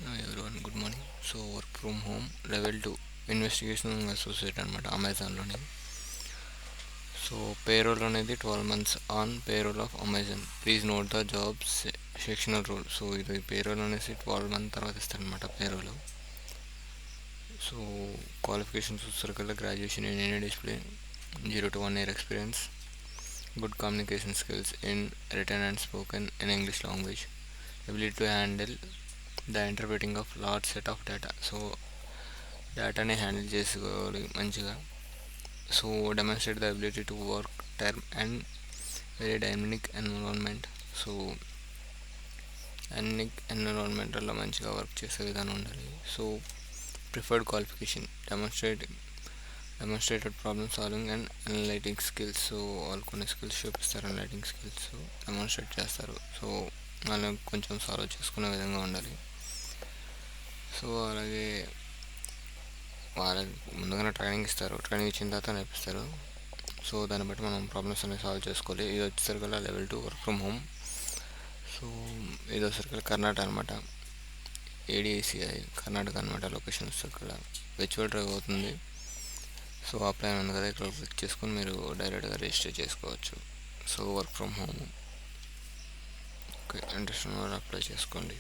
Hi everyone, good morning. So work from home level 2 investigation associate అనమాట అమెజాన్లోని. So payroll అనేది 12 months on payroll of Amazon. Please note the jobs sectional rule. So ఇది payroll అనేసి 12 months తర్వాత ఇస్తారనమాట payroll. So qualifications చూస్తారు కదా, graduation in any display, 0 to 1 year experience, good communication skills in return and spoken in English language, ability to handle the interpreting of large set of data. So డేటాని handle చేసుకోవాలి మంచిగా. So demonstrate the ability to work term and very dynamic environment. So ఎన్విరాన్మెంటల్లో మంచిగా work చేసే విధానం ఉండాలి. So preferred qualification demonstrated problem solving and analysing skills. So వాళ్ళు కొన్ని స్కిల్స్ చూపిస్తారు, అనలైటింగ్ స్కిల్స్ డెమాన్స్ట్రేట్ చేస్తారు. సో వాళ్ళని కొంచెం సాల్వ్ చేసుకునే విధంగా ఉండాలి. సో అలాగే వాళ్ళకి ముందుగానే ట్రైనింగ్ ఇస్తారు, ట్రైనింగ్ ఇచ్చిన తర్వాత నేర్పిస్తారు. సో దాన్ని బట్టి మనం ప్రాబ్లమ్స్ అనేవి సాల్వ్ చేసుకోవాలి. ఇది వచ్చేసరికి level 2 work from home. So ఇది వచ్చేసరికి కర్ణాటక అనమాట, ఏడిఐసిఐ కర్ణాటక అనమాట. లొకేషన్ వచ్చేసరికి విర్చువల్ డ్రైవ్ అవుతుంది. సో అప్లై ఉంది కదా, ఇక్కడ క్లిక్ చేసుకొని మీరు డైరెక్ట్గా రిజిస్టర్ చేసుకోవచ్చు. So work from home. Okay, interest ఉన్న వాళ్ళు అప్లై చేసుకోండి.